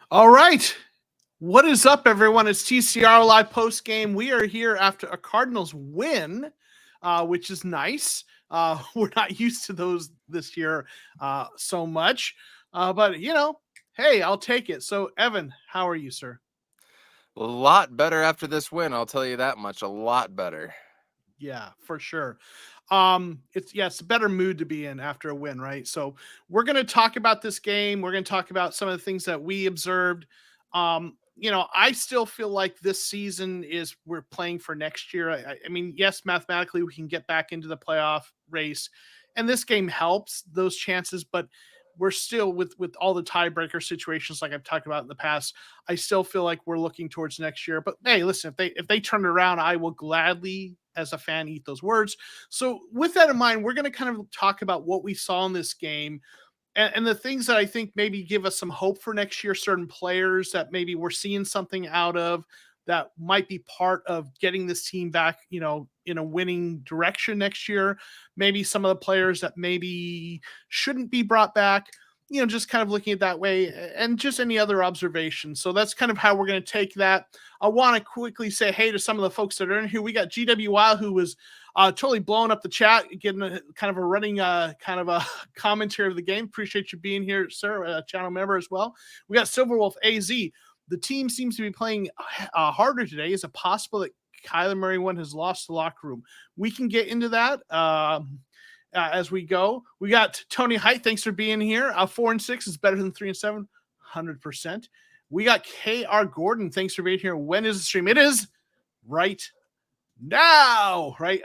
All right. What is up, everyone? It's TCR Live Post Game. We are here after a Cardinals win, which is nice. We're not used to those this year so much. But, hey, I'll take it. So, Evan, how are you, sir? A lot better after this win, I'll tell you that much. A lot better. Yeah, for sure. It's a better mood to be in after a win, right? So we're going to talk about this game. We're going to talk about some of the things that we observed. I still feel like this season we're playing for next year. I mean, yes, mathematically we can get back into the playoff race, and this game helps those chances, but we're still with all the tiebreaker situations like I've talked about in the past. I still feel like we're looking towards next year. But hey, listen, if they turn it around, I will gladly, as a fan, eat those words. So with that in mind, we're going to kind of talk about what we saw in this game and the things that I think maybe give us some hope for next year, certain players that maybe we're seeing something out of that might be part of getting this team back, in a winning direction next year. Maybe some of the players that maybe shouldn't be brought back, just kind of looking at that way and just any other observations. So that's kind of how we're going to take that. I want to quickly say hey to some of the folks that are in here. We got GW Wild, who was totally blowing up the chat, getting kind of a running kind of a commentary of the game. Appreciate you being here, sir, a channel member as well. We got Silverwolf AZ. The team seems to be playing harder today. Is it possible that Kyler Murray has lost the locker room? We can get into that as we go. We got Tony Height. Thanks for being here. 4-6 is better than 3-7, 100%. We got KR Gordon. Thanks for being here. When is the stream? It is right now, right?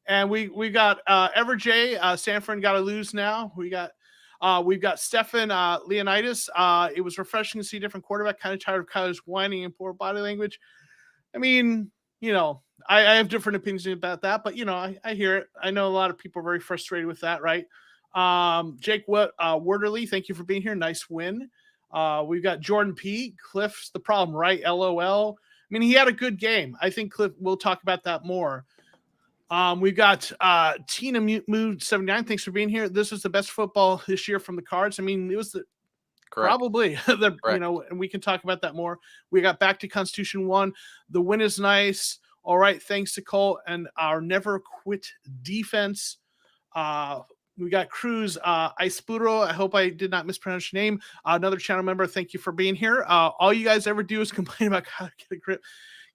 And we got EverJ. Sanford got to lose now. We've got Stefan Leonidas. It was refreshing to see a different quarterback. Kind of tired of Kyler's whining and poor body language. I mean, I have different opinions about that, but I hear it. I know a lot of people are very frustrated with that, right? Jake Worderly, thank you for being here. Nice win. We've got Jordan P. Cliff's the problem, right? LOL. I mean, he had a good game. I think Cliff, we'll talk about that more. We've got Tina Mood 79. Thanks for being here. This was the best football this year from the Cards. I mean, it was probably and we can talk about that more. We got back to Constitution 1. The win is nice. All right. Thanks to Colt and our never quit defense. We got Cruz Ispuro. I hope I did not mispronounce your name. Another channel member. Thank you for being here. All you guys ever do is complain about how to get a grip.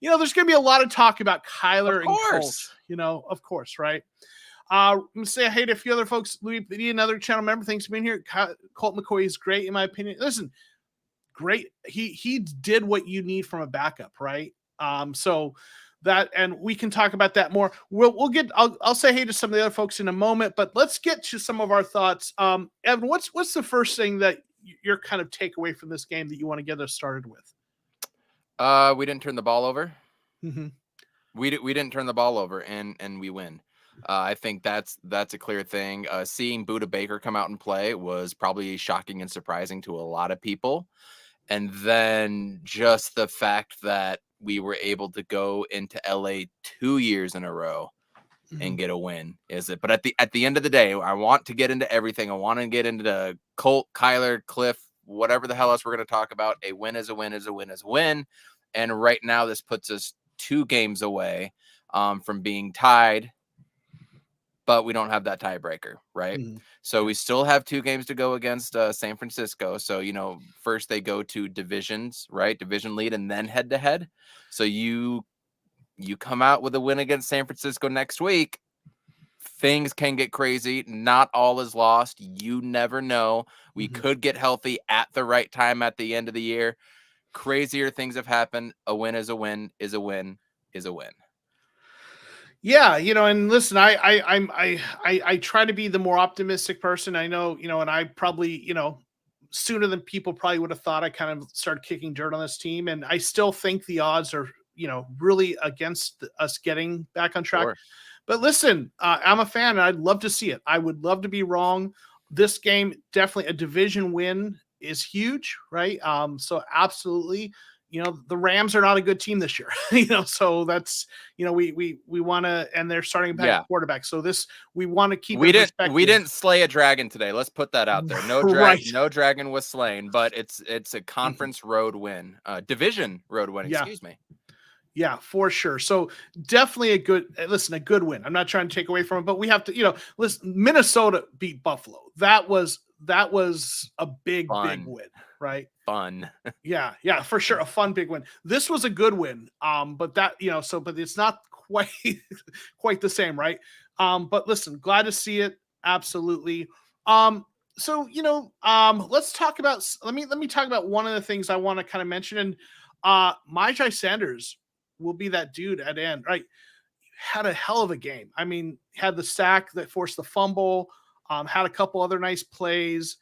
There's going to be a lot of talk about Kyler and Colt, of course, right? I'm going to say hey to a few other folks. Louis B, another channel member. Thanks for being here. Colt McCoy is great, in my opinion. Listen, great. He did what you need from a backup, right? So that, and we can talk about that more. I'll say hey to some of the other folks in a moment, but let's get to some of our thoughts. Evan, what's the first thing that your kind of takeaway from this game that you want to get us started with? We didn't turn the ball over. Mm-hmm. We didn't turn the ball over, and we win. I think that's a clear thing. Seeing Budda Baker come out and play was probably shocking and surprising to a lot of people. And then just the fact that we were able to go into LA 2 years in a row and get a win but at the end of the day, I want to get into everything. I want to get into Colt, Kyler, Cliff, whatever the hell else we're going to talk about. A win is a win is a win is a win. And right now this puts us 2 games away from being tied, but we don't have that tiebreaker, right? So we still have 2 games to go against San Francisco. So, first they go to divisions, right? Division lead and then head to head. So you come out with a win against San Francisco next week, things can get crazy. Not all is lost. You never know. We could get healthy at the right time at the end of the year. Crazier things have happened. A win is a win is a win is a win. Yeah, and listen, I try to be the more optimistic person. I know, and I probably, sooner than people probably would have thought, I kind of started kicking dirt on this team. And I still think the odds are, really against us getting back on track. Sure. But listen, I'm a fan and I'd love to see it. I would love to be wrong. This game, definitely a division win is huge, right? So absolutely, the Rams are not a good team this year, so that's, we want to, and they're starting back Yeah. quarterback. So we want to keep it We in didn't perspective. slay a dragon today. Let's put that out there. Right. No dragon was slain, but it's a conference road win. Division road win, Yeah. excuse me. Yeah, for sure. So definitely a good win. I'm not trying to take away from it, but we have to, listen, Minnesota beat Buffalo. That was a big win, right? Fun. Yeah, for sure. A fun big win. This was a good win. But that, but it's not quite quite the same, right? But listen, glad to see it. Absolutely. So let's talk about let me talk about one of the things I want to kind of mention. And Myjai Sanders will be that dude at end, right? Had a hell of a game. I mean, had the sack that forced the fumble, had a couple other nice plays.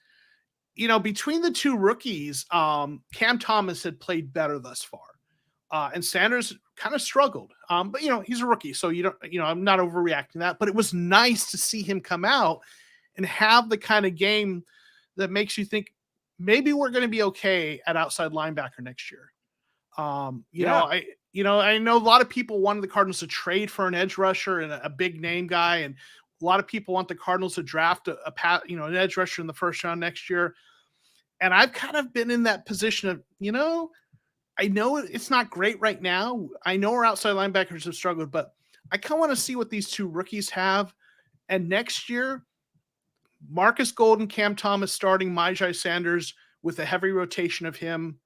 Between the two rookies, Cam Thomas had played better thus far. And Sanders kind of struggled. But he's a rookie, so I'm not overreacting that, but it was nice to see him come out and have the kind of game that makes you think maybe we're going to be okay at outside linebacker next year. I know a lot of people wanted the Cardinals to trade for an edge rusher and a big name guy, and a lot of people want the Cardinals to draft an edge rusher in the first round next year. And I've kind of been in that position of, I know it's not great right now. I know our outside linebackers have struggled, but I kind of want to see what these two rookies have. And next year, Marcus Golden, Cam Thomas starting, Myjai Sanders with a heavy rotation of him.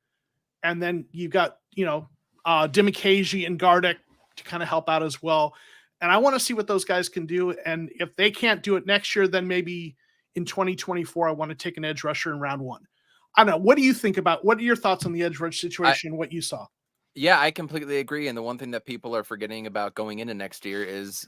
And then you've got, Dimikaji and Gardeck to kind of help out as well. And I want to see what those guys can do. And if they can't do it next year, then maybe in 2024, I want to take an edge rusher in round one. I don't know. What do you think what are your thoughts on the edge rush situation, what you saw? Yeah, I completely agree. And the one thing that people are forgetting about going into next year is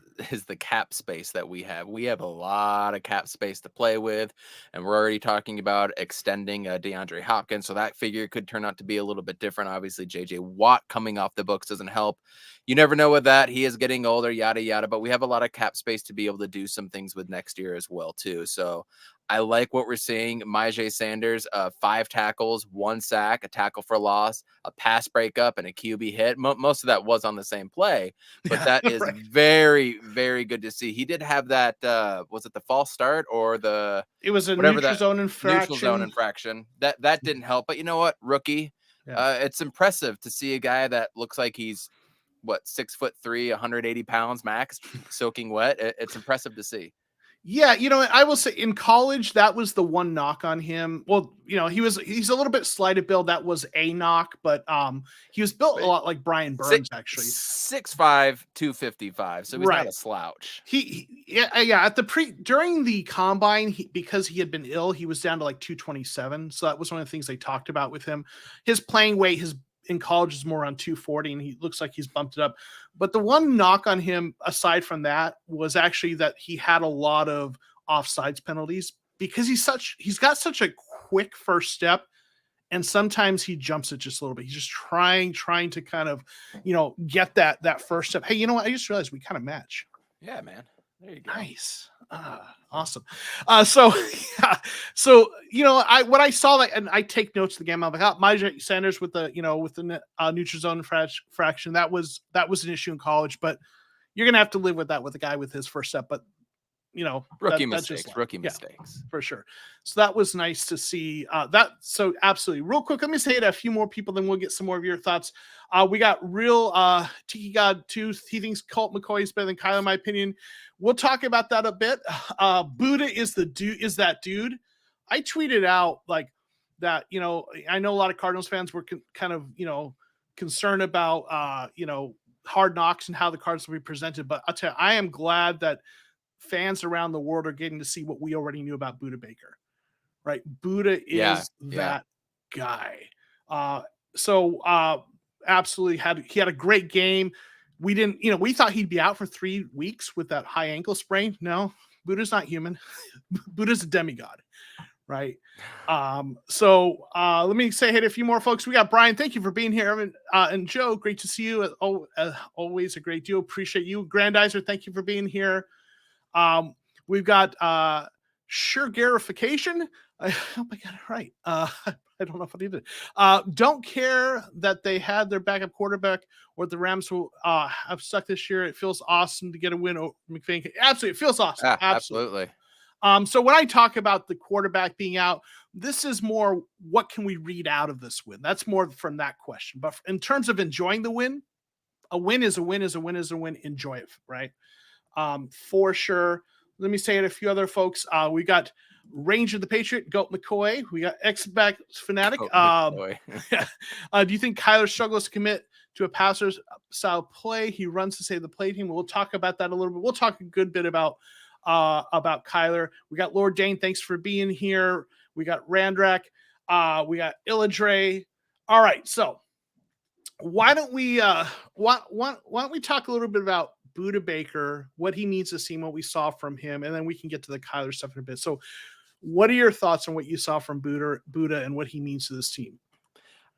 the cap space that we have. We have a lot of cap space to play with, and we're already talking about extending DeAndre Hopkins. So that figure could turn out to be a little bit different. Obviously, JJ Watt coming off the books doesn't help. You never know with that. He is getting older, yada, yada. But we have a lot of cap space to be able to do some things with next year as well, too. So I like what we're seeing. Myjai Sanders, 5 tackles, 1 sack, a tackle for loss, a pass breakup, and a QB hit. Most of that was on the same play, but that is right. very, very good to see. He did have that. Was it the false start or It was a neutral zone infraction? That didn't help. But you know what, rookie. Yeah. It's impressive to see a guy that looks like he's 6'3", 180 pounds max, soaking wet. It's impressive to see. Yeah, I will say in college, that was the one knock on him. Well, he's a little bit slighted build. That was a knock, but he was built a lot like Brian Burns, actually. 6'5", 255. So he's not a slouch. During the combine, because he had been ill, he was down to like 227. So that was one of the things they talked about with him. His playing weight, in college is more around 240, and he looks like he's bumped it up. But the one knock on him, aside from that, was actually that he had a lot of offsides penalties because he's got such a quick first step, and sometimes he jumps it just a little bit. He's just trying to kind of, get that first step. Hey, I just realized we kind of match. Yeah, man. There you go. Nice. Awesome. So what I saw, and I take notes of the game. I'm like, Myjai Sanders with the neutral zone fraction. That was an issue in college, but you're gonna have to live with that with a guy with his first step. But rookie mistakes for sure. So that was nice to see that. So absolutely. Real quick, let me say to a few more people, then we'll get some more of your thoughts. We got real Tiki God 2. He thinks Colt McCoy is better than Kyle, in my opinion. We'll talk about that a bit. Budda is that dude. I tweeted out like that, I know a lot of Cardinals fans were kind of, concerned about, Hard Knocks and how the Cardinals will be presented. But I'll tell you, I am glad that fans around the world are getting to see what we already knew about Budda Baker, right? Budda is that guy. Absolutely he had a great game. We didn't, we thought he'd be out for 3 weeks with that high ankle sprain. No, Budda's not human. Budda's a demigod, right? Let me say hey to a few more folks. We got Brian. Thank you for being here. And Joe, great to see you. Always a great deal. Appreciate you. Grandizer, thank you for being here. We've got Sure Garification. I hope I got it right. I don't know if I did it. Don't care that they had their backup quarterback or the Rams will have stuck this year. It feels awesome to get a win over McVay. Absolutely, it feels awesome. Yeah, Absolutely. absolutely. So when I talk about the quarterback being out, this is more what can we read out of this win? That's more from that question. But in terms of enjoying the win, a win is a win is a win is a win. Enjoy it, right? For sure. Let me say it. A few other folks. We got Ranger the Patriot, Goat McCoy. We got X-Back Fanatic. Oh, McCoy. Do you think Kyler struggles to commit to a passer's style play? He runs to save the play team. We'll talk about that a little bit. We'll talk a good bit about Kyler. We got Lord Dane. Thanks for being here. We got Randrak. We got Illadre. All right. So why don't we why don't we talk a little bit about Budda Baker, what he means to see, what we saw from him, and then we can get to the Kyler stuff in a bit. So what are your thoughts on what you saw from Budda and what he means to this team?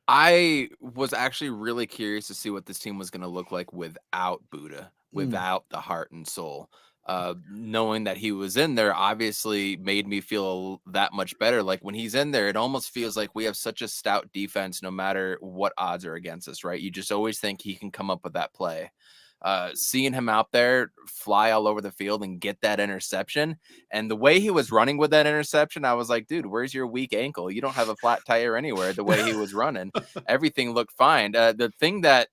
I was actually really curious to see what this team was going to look like without Budda, without the heart and soul. Knowing that he was in there obviously made me feel that much better. Like when he's in there, it almost feels like we have such a stout defense no matter what odds are against us, right? You just always think he can come up with that play. Seeing him out there fly all over the field and get that interception, and the way he was running with that interception, I was like, dude, where's your weak ankle? You don't have a flat tire anywhere. The way he was running, everything looked fine. The thing that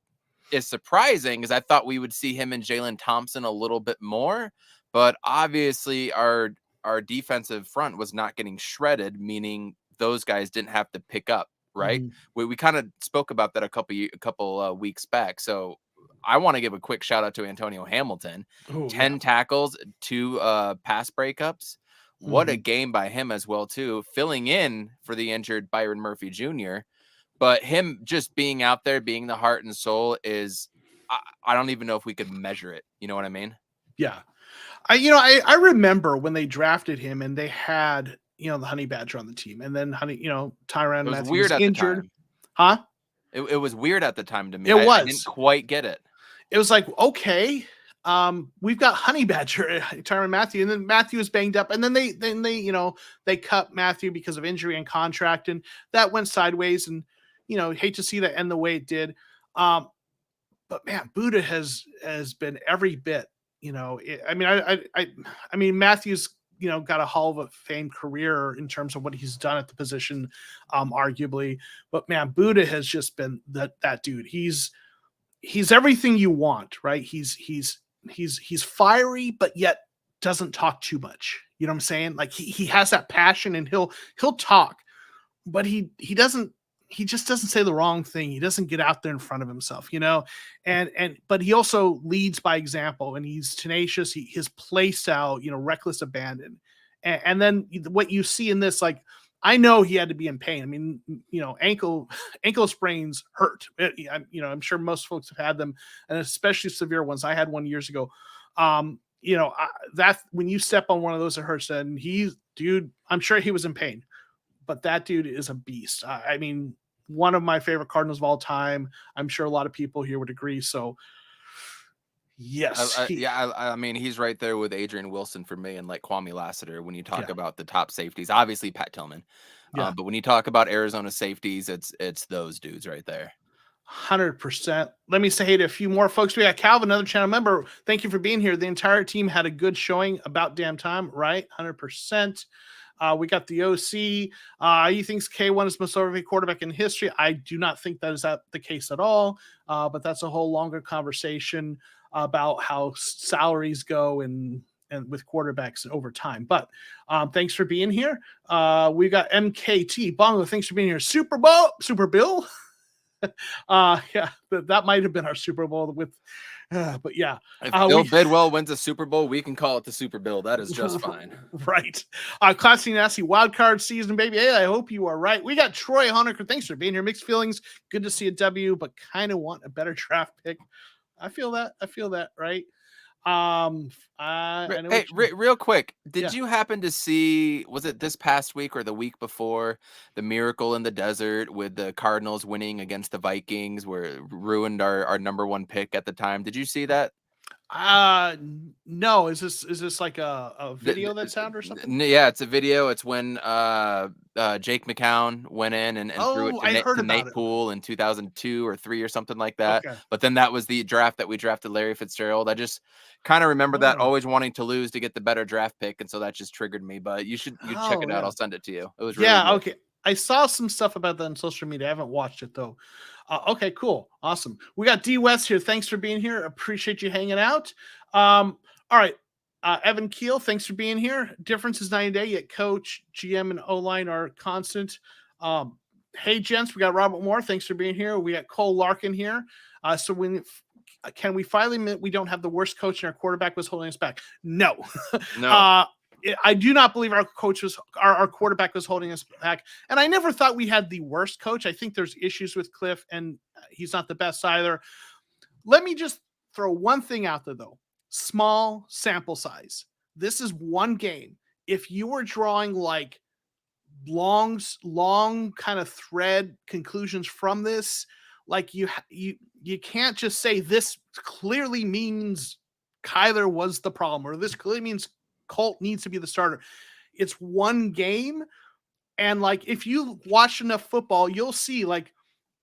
is surprising is I thought we would see him and Jalen Thompson a little bit more, but obviously our defensive front was not getting shredded, meaning those guys didn't have to pick up, right? We kind of spoke about that a couple weeks back. So I want to give a quick shout out to Antonio Hamilton. 10 tackles, 2 pass breakups. What a game by him as well too, filling in for the injured Byron Murphy Jr. But him just being out there, being the heart and soul is, I don't even know if we could measure it. You know what I mean? Yeah. I remember when they drafted him and they had, the Honey Badger on the team, and then Tyrann Mathieu was injured. Huh? It was weird at the time to me. I didn't quite get it. It was like, okay, we've got Honey Badger, Tyrann Mathieu, and then Matthew was banged up, and then they cut Matthew because of injury and contract, and that went sideways, and hate to see that end the way it did. But man, Budda has been every bit. I mean, Matthew's got a Hall of Fame career in terms of what he's done at the position, arguably. But man, Budda has just been that dude. He's everything you want, right? He's fiery, but yet doesn't talk too much. You know what I'm saying? Like he has that passion, and he'll talk, but he just doesn't say the wrong thing. He doesn't get out there in front of himself, but he also leads by example, and he's tenacious. His play style, reckless abandon. And then what you see in this, like, I know he had to be in pain. I mean, ankle sprains hurt. I'm sure most folks have had them, and especially severe ones. I had one years ago. That when you step on one of those, it hurts. And I'm sure he was in pain, but that dude is a beast. I mean, one of my favorite Cardinals of all time. I'm sure a lot of people here would agree. So, yes. I mean, he's right there with Adrian Wilson for me, and like Kwame Lassiter when you talk about the top safeties. Obviously, Pat Tillman. But when you talk about Arizona safeties, it's those dudes right there. 100%. Let me say hey to a few more folks. We got Calvin, another channel member. Thank you for being here. The entire team had a good showing, about damn time, right? 100%. We got the OC. He thinks K1 is most overrated quarterback in history. I do not think that is the case at all. But that's a whole longer conversation about how salaries go and with quarterbacks over time. But thanks for being here. We got MKT Bongo. Thanks for being here. Super Bill. That might have been our Super Bowl with. But yeah, if Bill Bidwell wins a Super Bowl, we can call it the Super Bowl. That is just fine. Right. Classy Nasty wild card season, baby. Hey, I hope you are right. We got Troy Honecker. Thanks for being here. Mixed feelings. Good to see a W, but kind of want a better draft pick. I feel that. Right. Real quick, did you happen to see, was it this past week or the week before, the miracle in the desert with the Cardinals winning against the Vikings, where it ruined our number 1 pick at the time? Did you see that? No. Is this like a video that's out or something? Yeah, it's a video. It's when Jake McCown went in and threw it Oh, I heard to about Nate it. Poole in 2002 or 3 or something like that. Okay. But then that was the draft that we drafted Larry Fitzgerald. I just kind of remember that, Oh. always wanting to lose to get the better draft pick, and so that just triggered me. But you check Oh, it out. yeah. I'll send it to you. It was really Yeah, good. okay. I saw some stuff about that on social media. I haven't watched it though. Okay, cool. Awesome. We got D West here. Thanks for being here. Appreciate you hanging out. All right. Evan Keel, thanks for being here. Difference is night and day, yet coach, GM, and O-line are constant. Hey, gents, we got Robert Moore. Thanks for being here. We got Cole Larkin here. So can we finally admit we don't have the worst coach and our quarterback was holding us back? No. No, I do not believe our quarterback was holding us back. And I never thought we had the worst coach. I think there's issues with Cliff, and he's not the best either. Let me just throw one thing out there, though. Small sample size. This is one game. If you were drawing like long kind of thread conclusions from this, like you can't just say this clearly means Kyler was the problem, or this clearly means Colt needs to be the starter. It's one game, and like if you watch enough football, you'll see like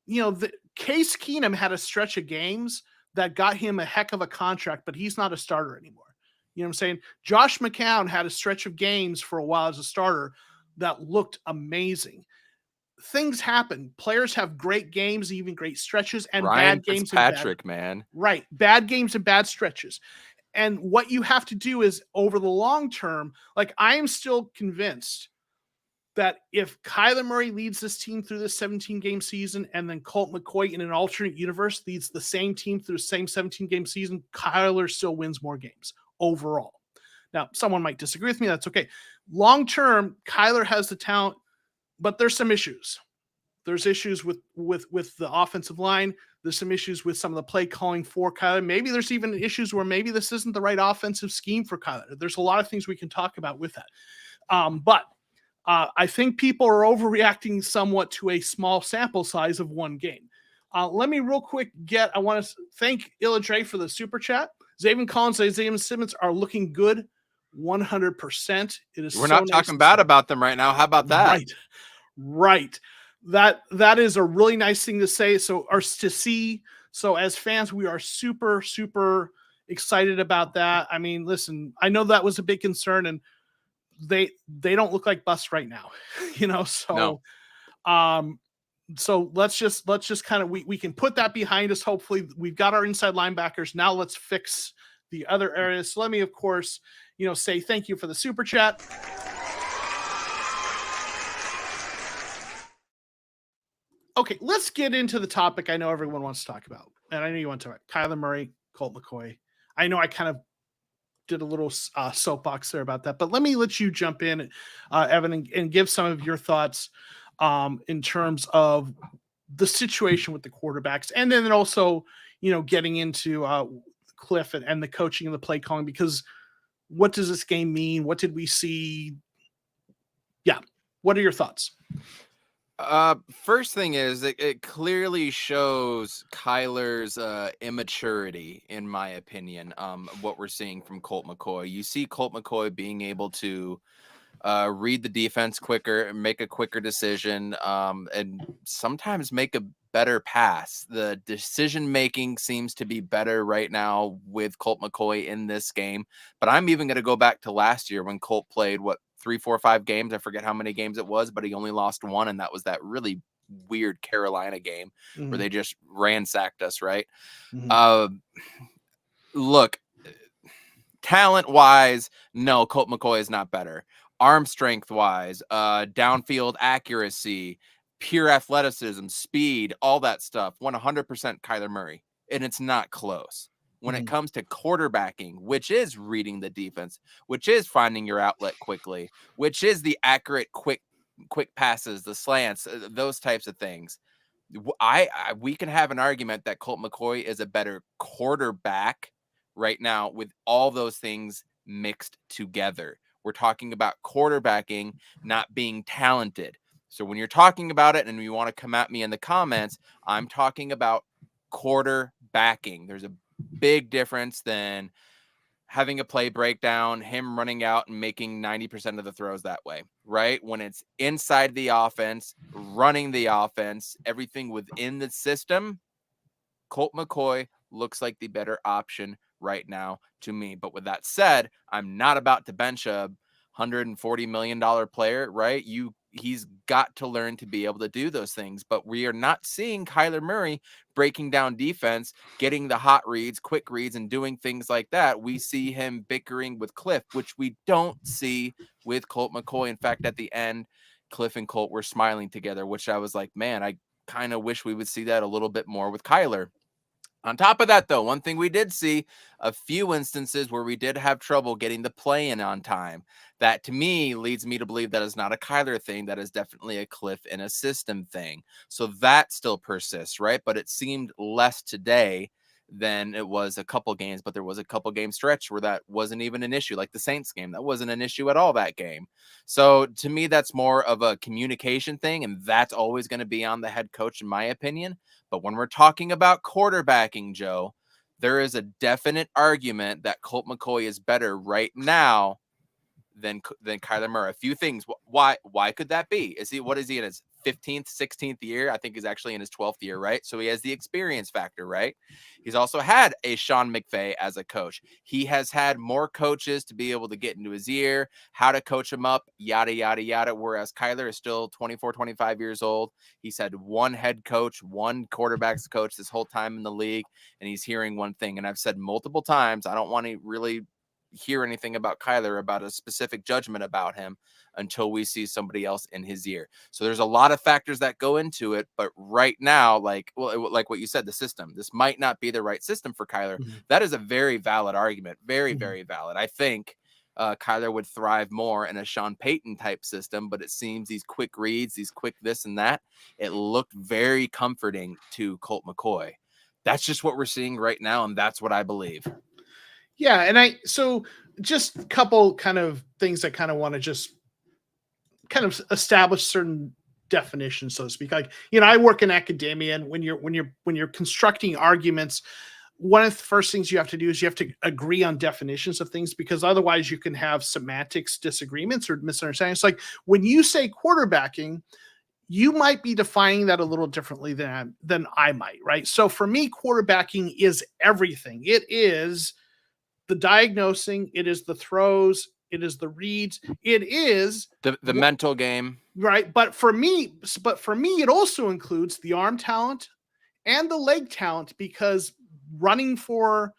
the Case Keenum had a stretch of games that got him a heck of a contract, but he's not a starter anymore. You know what I'm saying? Josh McCown had a stretch of games for a while as a starter that looked amazing. Things happen. Players have great games, even great stretches, and Ryan bad games Fitzpatrick, man. right, bad games and bad stretches. And what you have to do is over the long term, like I am still convinced that if Kyler Murray leads this team through this 17-game season and then Colt McCoy in an alternate universe leads the same team through the same 17-game season, Kyler still wins more games overall. Now, someone might disagree with me. That's okay. Long term, Kyler has the talent, but there's some issues. There's issues with the offensive line. There's some issues with some of the play calling for Kyler. Maybe there's even issues where maybe this isn't the right offensive scheme for Kyler. There's a lot of things we can talk about with that. But I think people are overreacting somewhat to a small sample size of one game. Let me real quick I want to thank Illadre for the super chat. Zaven Collins and Isaiah Simmons are looking good 100%. It is We're so not nice talking bad about them right now. How about that? Right. That is a really nice thing to say. Or to see. So as fans, we are super, super excited about that. I mean, listen, I know that was a big concern, and they don't look like busts right now, so No. So let's just kind of we can put that behind us. Hopefully we've got our inside linebackers. Now let's fix the other areas. So let me, of course, say thank you for the super chat. Okay, let's get into the topic I know everyone wants to talk about. And I know you want to talk about Kyler Murray, Colt McCoy. I know I kind of did a little soapbox there about that, but let you jump in, Evan, and give some of your thoughts in terms of the situation with the quarterbacks, and then also, getting into Cliff and the coaching and the play calling, because what does this game mean? What did we see? Yeah. What are your thoughts? First thing is it clearly shows Kyler's immaturity, in my opinion. What we're seeing from Colt McCoy. You see Colt McCoy being able to read the defense quicker, make a quicker decision, and sometimes make a better pass. The decision making seems to be better right now with Colt McCoy in this game. But I'm even going to go back to last year when Colt played 3, 4, 5 games. I forget how many games it was, but he only lost one, and that was that really weird Carolina game where they just ransacked us, right? Look, talent wise, no, Colt McCoy is not better. Arm strength wise, downfield accuracy, pure athleticism, speed, all that stuff, 100% Kyler Murray, and it's not close. When it comes to quarterbacking, which is reading the defense, which is finding your outlet quickly, which is the accurate, quick passes, the slants, those types of things, we can have an argument that Colt McCoy is a better quarterback right now with all those things mixed together. We're talking about quarterbacking, not being talented. So when you're talking about it and you want to come at me in the comments, I'm talking about quarterbacking. There's a big difference than having a play breakdown, him running out and making 90% of the throws that way, right? When it's inside the offense, running the offense, everything within the system, Colt McCoy looks like the better option right now to me. But with that said, I'm not about to bench a $140 million player, right? He's got to learn to be able to do those things. But we are not seeing Kyler Murray breaking down defense, getting the hot reads, quick reads, and doing things like that. We see him bickering with Cliff, which we don't see with Colt McCoy. In fact, at the end, Cliff and Colt were smiling together, which I was like, man, I kind of wish we would see that a little bit more with Kyler. On top of that, though, one thing we did see a few instances where we did have trouble getting the play in on time. That to me leads me to believe that is not a Kyler thing. That is definitely a Cliff in a system thing. So that still persists, right? But it seemed less today than it was a couple games, but there was a couple game stretch where that wasn't even an issue, like the Saints game. That wasn't an issue at all that game. So to me, that's more of a communication thing, and that's always going to be on the head coach, in my opinion. But when we're talking about quarterbacking, Joe, there is a definite argument that Colt McCoy is better right now than Kyler Murray. A few things. Why could that be? What is he in his 15th, 16th year? I think he's actually in his 12th year, right? So he has the experience factor, right? He's also had a Sean McVay as a coach. He has had more coaches to be able to get into his ear, how to coach him up, yada, yada, yada. Whereas Kyler is still 24, 25 years old. He's had one head coach, one quarterback's coach this whole time in the league, and he's hearing one thing. And I've said multiple times, I don't want to really hear anything about Kyler, about a specific judgment about him, until we see somebody else in his ear. So there's a lot of factors that go into it, but right now, like what you said, the system, this might not be the right system for Kyler. Mm-hmm. That is a very valid argument. Very, very valid. I think Kyler would thrive more in a Sean Payton type system, but it seems these quick reads, these quick this and that, it looked very comforting to Colt McCoy. That's just what we're seeing right now, and that's what I believe. Yeah, and so just a couple kind of things I kind of want to just kind of establish certain definitions, so to speak. Like, I work in academia, and when you're constructing arguments, one of the first things you have to do is you have to agree on definitions of things, because otherwise you can have semantics disagreements or misunderstandings. Like when you say quarterbacking, you might be defining that a little differently than I might, right? So for me, quarterbacking is everything. It is the diagnosing, it is the throws, it is the reads, it is the mental game, right? But for me, it also includes the arm talent and the leg talent, because running for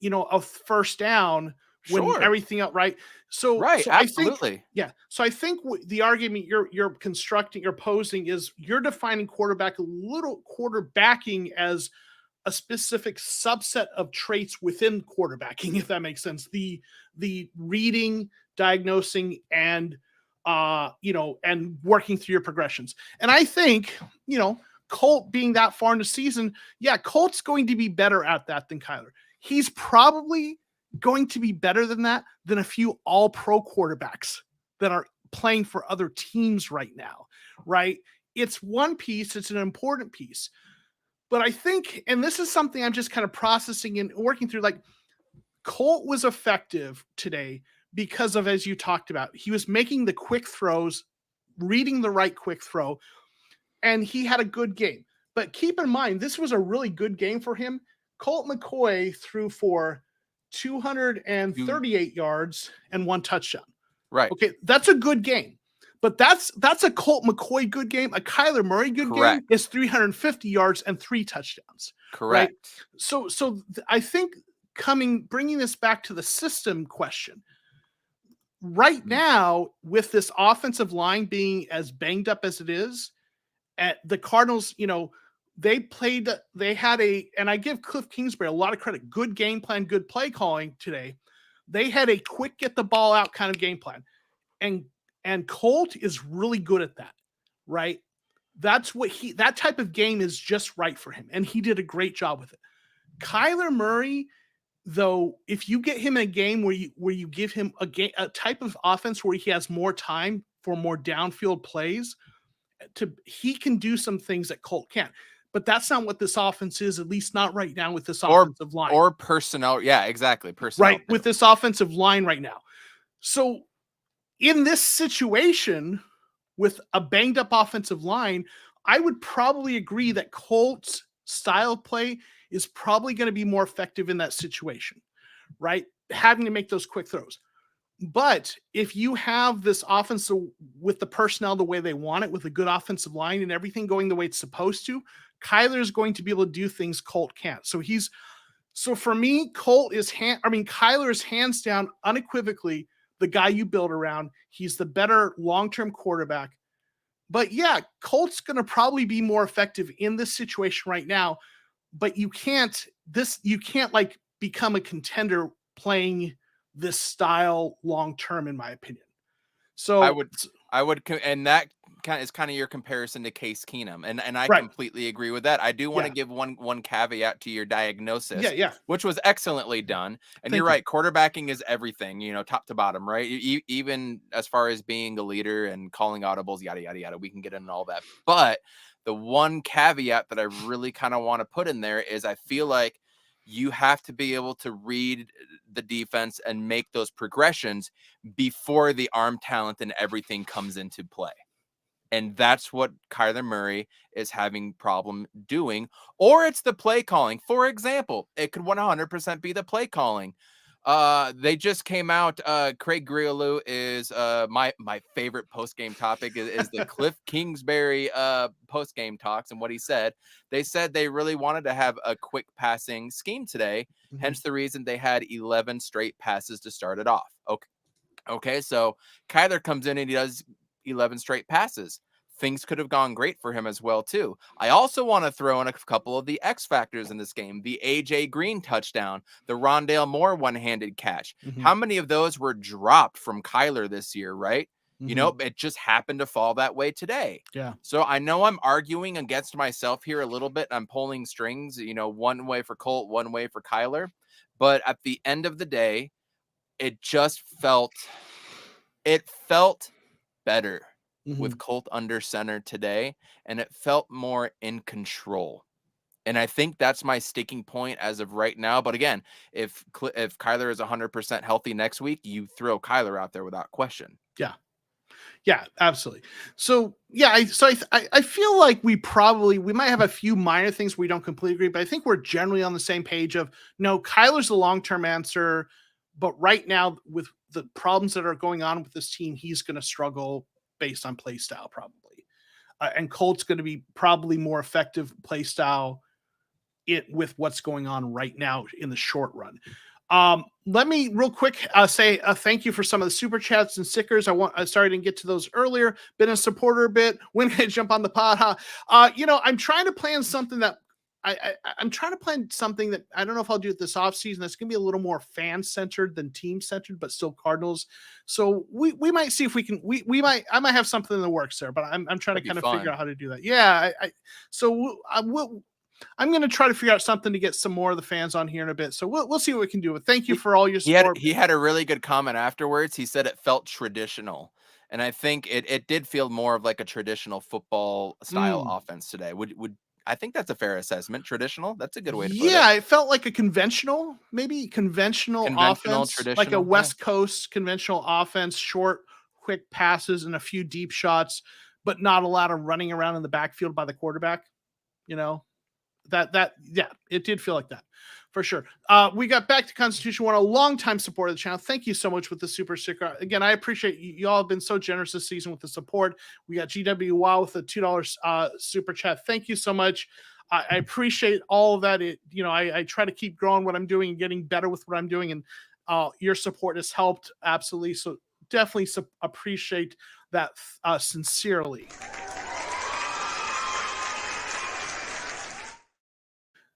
a first down when everything else, right? So absolutely. I think the argument you're constructing, you're posing, is you're defining quarterbacking as a specific subset of traits within quarterbacking, if that makes sense. The reading, diagnosing, and and working through your progressions. And I think, Colt being that far in the season, Colt's going to be better at that than Kyler. He's probably going to be better than that than a few all-pro quarterbacks that are playing for other teams right now, right? It's one piece, it's an important piece. But I think, and this is something I'm just kind of processing and working through, like Colt was effective today because of, as you talked about, he was making the quick throws, reading the right quick throw, and he had a good game. But keep in mind, this was a really good game for him. Colt McCoy threw for 238 yards and 1 touchdown. Right. Okay, that's a good game. But that's a Colt McCoy good game. A Kyler Murray good game is 350 yards and 3 touchdowns. Correct. Right? So I think bringing this back to the system question, right now, with this offensive line being as banged up as it is, at the Cardinals, they had and I give Cliff Kingsbury a lot of credit, good game plan, good play calling today. They had a quick get the ball out kind of game plan. And Colt is really good at that, right? That's that type of game is just right for him. And he did a great job with it. Kyler Murray, though, if you get him in a game where you give him a type of offense where he has more time for more downfield plays, he can do some things that Colt can't. but that's not what this offense is, at least not right now with this Or offensive line. or personnel. Yeah, exactly. Personnel. Right, with this offensive line right now. So in this situation with a banged up offensive line, I would probably agree that Colt's style of play is probably going to be more effective in that situation, right? Having to make those quick throws. But if you have this offense with the personnel the way they want it, with a good offensive line and everything going the way it's supposed to, Kyler is going to be able to do things Colt can't. So for me, Kyler is hands down, unequivocally the guy you build around. He's the better long-term quarterback. But yeah, Colt's going to probably be more effective in this situation right now. But you can't like become a contender playing this style long-term, in my opinion. So I would, and that is kind of your comparison to Case Keenum, and I right. completely agree with that. I do want to give one caveat to your diagnosis, yeah, which was excellently done. And Thank you're you. right, quarterbacking is everything, top to bottom, right? Even as far as being a leader and calling audibles, yada yada yada. We can get into all that, but the one caveat that I really kind of want to put in there is I feel like you have to be able to read the defense and make those progressions before the arm talent and everything comes into play. And that's what Kyler Murray is having problem doing. Or it's the play calling. For example, it could 100% be the play calling. They just came out. Craig Grialou is my favorite post-game topic is the Cliff Kingsbury post-game talks. And what he said, they said they really wanted to have a quick passing scheme today. Hence the reason they had 11 straight passes to start it off. Okay, so Kyler comes in and he does 11 straight passes. Things could have gone great for him as well, too. I also want to throw in a couple of the X factors in this game. The A.J. Green touchdown, the Rondale Moore one-handed catch. How many of those were dropped from Kyler this year, right? It just happened to fall that way today. Yeah. So I know I'm arguing against myself here a little bit. I'm pulling strings, one way for Colt, one way for Kyler. But at the end of the day, it just felt better with Colt under center today, and it felt more in control. And I think that's my sticking point as of right now. But again, if Kyler is 100% healthy next week, you throw Kyler out there without question. Yeah, absolutely. So yeah, I feel like we might have a few minor things we don't completely agree, but I think we're generally on the same page of no, Kyler's the long-term answer, but right now with the problems that are going on with this team, he's going to struggle based on play style probably. And Colt's going to be probably more effective play style with what's going on right now in the short run. Let me real quick say thank you for some of the super chats and stickers. Sorry I didn't get to those earlier. Been a supporter a bit. When can I jump on the pod? I'm trying to plan something that I'm trying to plan something that I don't know if I'll do it this offseason. That's going to be a little more fan-centered than team-centered, but still Cardinals. So we might see if we can. I might have something in the works there, but I'm trying to kind of figure out how to do that. Yeah. I'm going to try to figure out something to get some more of the fans on here in a bit. So we'll see what we can do. But thank you for all your support. He had a really good comment afterwards. He said it felt traditional. And I think it did feel more of like a traditional football style offense today. I think that's a fair assessment. Traditional. That's a good way to put it. Yeah, it felt like a conventional offense, like a West Coast conventional offense, short, quick passes and a few deep shots, but not a lot of running around in the backfield by the quarterback. It did feel like that for sure. We got back to Constitution One, a long-time supporter of the channel. Thank you so much with the super sticker. Again, I appreciate you all have been so generous this season with the support. We got GW Wow with a $2 super chat. Thank you so much. I appreciate all of that. I try to keep growing what I'm doing and getting better with what I'm doing, and your support has helped absolutely. So definitely appreciate that sincerely.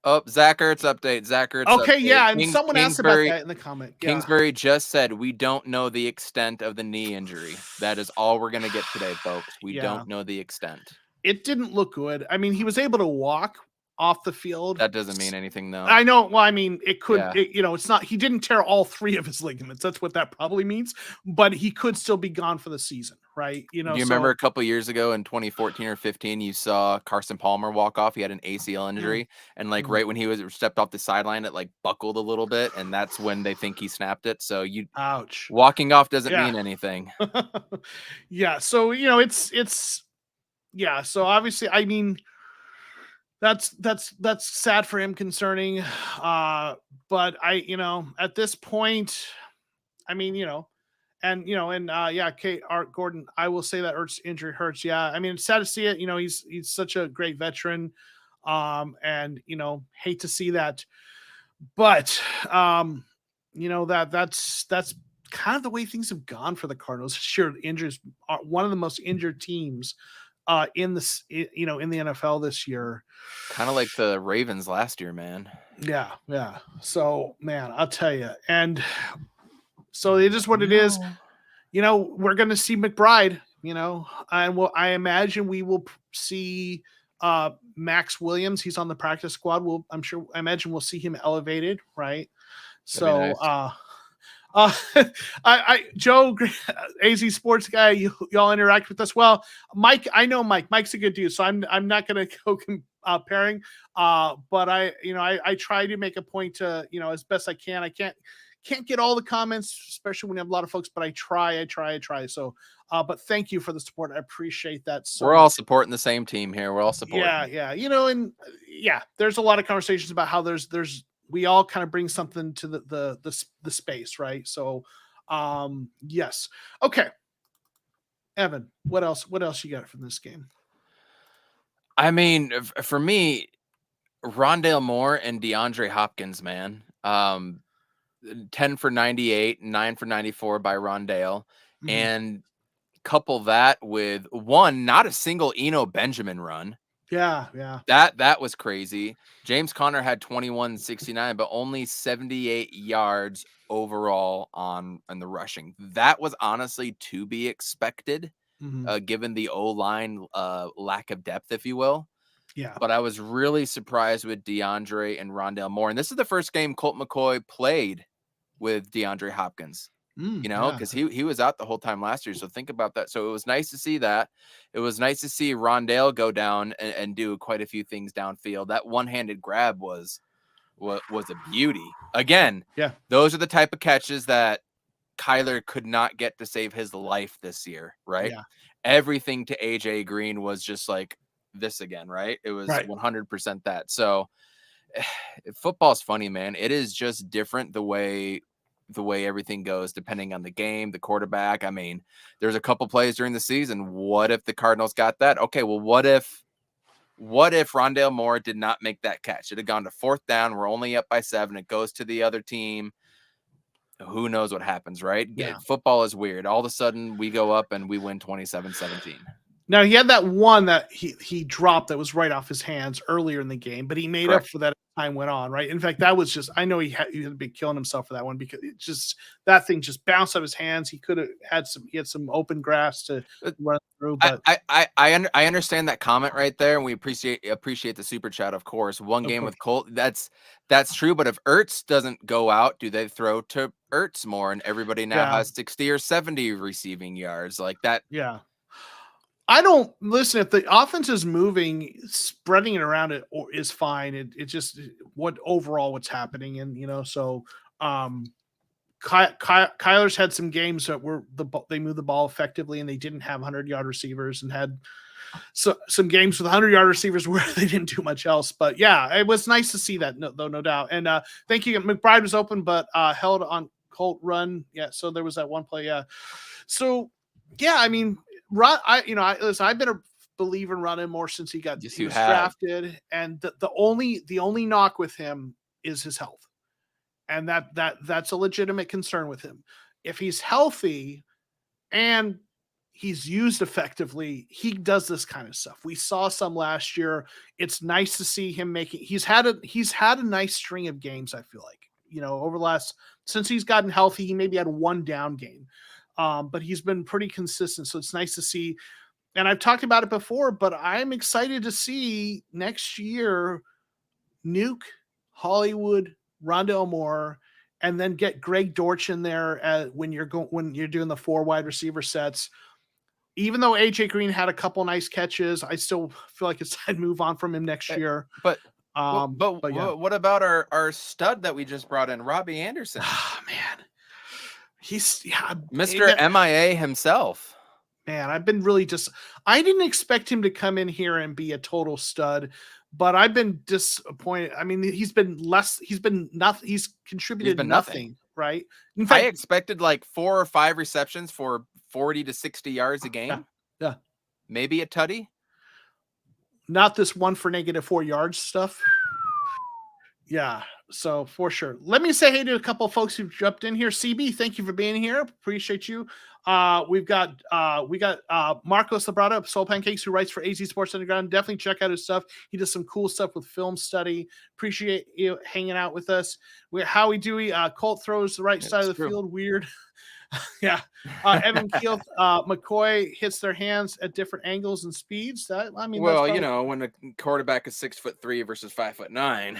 Oh, Zach Ertz update. Okay, update. yeah, and someone asked about that in the comment. Yeah. Kingsbury just said, we don't know the extent of the knee injury. That is all we're going to get today, folks. We don't know the extent. It didn't look good. I mean, he was able to walk off the field. That doesn't mean anything, though. I know. Well, I mean, it could, it's not, he didn't tear all three of his ligaments. That's what that probably means, but he could still be gone for the season, right? You Do know, you remember so a couple years ago in 2014 or 15, you saw Carson Palmer walk off? He had an ACL mm, injury, and like mm, right when he was stepped off the sideline, it like buckled a little bit, and that's when they think he snapped it. So you ouch. walking off doesn't Yeah. mean anything. Yeah. So, you know, it's yeah. So obviously, I mean, that's sad for him concerning. But you know, at this point, I mean, you know, and yeah, Kate Art Gordon, I will say that Ertz injury hurts. Yeah. I mean, it's sad to see it. You know, he's such a great veteran. And you know, hate to see that. But you know, that's kind of the way things have gone for the Cardinals. Sure, injuries are one of the most injured teams in this you know, in the NFL this year. Kind of like the Ravens last year, man. Yeah, yeah. So, man, I'll tell you. And so it is what it is. No. You know, we're going to see McBride, you know, and I imagine we will see Max Williams. He's on the practice squad. I imagine we'll see him elevated, right? That'd be So, nice. uh, Joe, AZ Sports guy, y'all interact with us. Well, Mike, I know Mike. Mike's a good dude, so I'm not going to go comparing. But I try to make a point to, you know, as best I can. I can't get all the comments, especially when you have a lot of folks, but I try. So, but thank you for the support. I appreciate that so We're all much. supporting the same team here. We're all Yeah, supporting. yeah. You know, and yeah, there's a lot of conversations about how there's we all kind of bring something to the space, right? So, yes. Okay, Evan, what else? What else you got from this game? I mean, for me, Rondale Moore and DeAndre Hopkins, man. 10 for 98, 9 for 94 by Rondale. Mhm. And couple that with one, not a single Eno Benjamin run. Yeah, yeah, That was crazy. James Conner had 2169, but only 78 yards overall on the rushing. That was honestly to be expected, mhm, given the O-line lack of depth, if you will. yeah, But I was really surprised with DeAndre and Rondale Moore. And this is the first game Colt McCoy played with DeAndre Hopkins, you know, yeah, because he was out the whole time last year. So think about that. So it was nice to see that. It was nice to see Rondale go down and do quite a few things downfield. That one-handed grab was a beauty. Again, yeah, those are the type of catches that Kyler could not get to save his life this year, right? yeah, Everything to AJ Green was just like this again, right? It was right, 100% that. So football's funny, man. It is just different the way everything goes depending on the game, the quarterback. I mean, there's a couple plays during the season. What if the Cardinals got that? Okay, well, what if Rondale Moore did not make that catch? It had gone to fourth down. We're only up by 7. It goes to the other team. Who knows what happens, right? yeah. Football is weird. All of a sudden, we go up and we win 27-17. Now he had that one that he dropped that was right off his hands earlier in the game, but he made up Correct. for that as time went on, right? In fact, that was just I know he had to be killing himself for that one because it just that thing just bounced off his hands. He could have had some open grass to Uh, run through, I but I understand that comment right there, and we appreciate the super chat, of course. One of game course, with Colt, that's true. But if Ertz doesn't go out, do they throw to Ertz more, and everybody now yeah, has 60 or 70 receiving yards like that? yeah. I don't listen if the offense is moving, spreading it around is fine. It just what's happening, and you know, so Kyler's had some games that were they moved the ball effectively and they didn't have 100-yard receivers and had some games with 100-yard receivers where they didn't do much else. But yeah, it was nice to see that, no doubt. And thank you. McBride was open, but held on Colt run. Yeah, so there was that one play. Yeah, so yeah, I mean, listen, I've been a believer in running more since he Yes, you was have. drafted, and the only knock with him is his health, and that's a legitimate concern with him. If he's healthy and he's used effectively, he does this kind of stuff. We saw some last year. It's nice to see him making. He's had a nice string of games. I feel like, you know, over the last since he's gotten healthy, he maybe had one down game, but he's been pretty consistent. So it's nice to see. And I've talked about it before, but I'm excited to see next year Nuke, Hollywood, Rondell Moore, and then get Greg Dortch in there when you're doing the 4 wide receiver sets. even though AJ Green had a couple nice catches, I still feel like I'd move on from him next year. But Yeah. what about our stud that we just brought in, Robbie Anderson? Oh, man. He's Mr. MIA himself. Man, I've been really I didn't expect him to come in here and be a total stud, but I've been disappointed. I mean, he's contributed nothing, right? In fact, I expected like 4 or 5 receptions for 40 to 60 yards a game. Yeah. Maybe a tutty. Not this 1 for -4 yards stuff. Yeah, so for sure. Let me say hey to a couple of folks who've jumped in here. CB, thank you for being here. Appreciate you. We got Marcos Labrada of Soul Pancakes, who writes for AZ Sports Underground. Definitely check out his stuff. He does some cool stuff with film study. Appreciate you hanging out with us. Howie Dewey, Colt throws the right side of the field. Weird. Yeah. Evan Keel, McCoy hits their hands at different angles and speeds. Well, when a quarterback is 6'3" versus 5'9".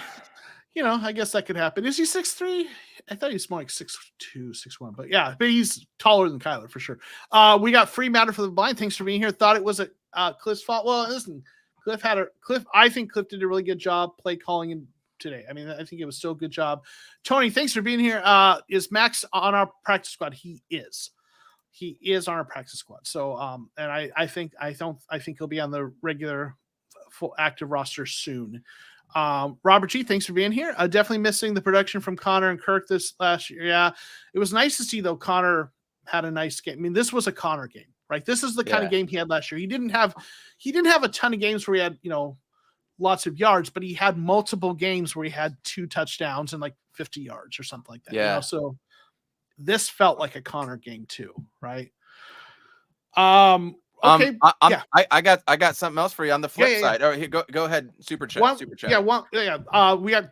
I guess that could happen. Is he 6'3"? I thought he's more like 6'2", 6'1", but he's taller than Kyler for sure. We got Free Matter for the Blind. Thanks for being here. Thought it was Cliff's fault. Well, listen, I think Cliff did a really good job play calling him today. I mean, I think it was still a good job. Tony, thanks for being here. Is Max on our practice squad? He is on our practice squad. So, and I think he'll be on the regular full active roster soon. Robert G, thanks for being here. Definitely missing the production from Connor and Kirk this last year. Yeah, it was nice to see though. Connor had a nice game. I mean, this was a Connor game, right? This is the kind of game he had last year. He didn't have a ton of games where he had lots of yards, but he had multiple games where he had 2 touchdowns and like 50 yards or something like that. Yeah. So this felt like a Connor game too, right? Okay. I got something else for you on the flip side. Oh, here, go ahead. Super chat.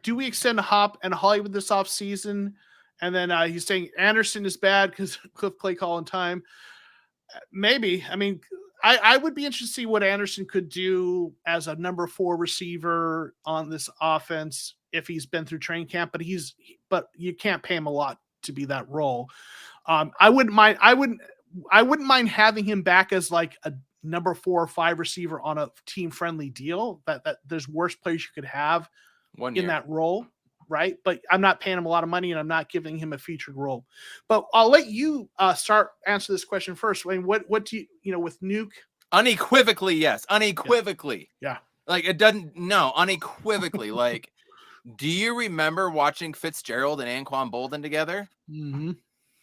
Do we extend Hop and Hollywood this off season? And then he's saying Anderson is bad because Cliff play call in time. Maybe. I mean, I would be interested to see what Anderson could do as a number 4 receiver on this offense if he's been through training camp. But you can't pay him a lot to be that role. I wouldn't mind having him back as like a number 4 or 5 receiver on a team friendly deal. That there's worse players you could have in that role, right? But I'm not paying him a lot of money and I'm not giving him a featured role. But I'll let you answer this question first. I mean, what do you with Nuke? Unequivocally, yes. Unequivocally. Yeah. Like it doesn't. No, unequivocally. Like, do you remember watching Fitzgerald and Anquan Bolden together? Mm-hmm.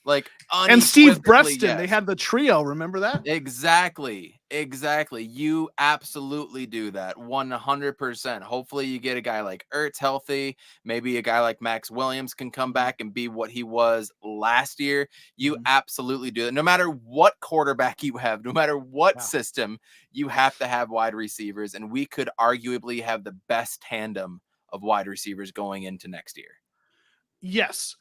Like, and Steve Breston, yes. They had the trio. Remember that? Exactly. You absolutely do that 100%. Hopefully you get a guy like Ertz healthy. Maybe a guy like Max Williams can come back and be what he was last year. You absolutely do that. No matter what quarterback you have, no matter what system, you have to have wide receivers. And we could arguably have the best tandem of wide receivers going into next year. Yes.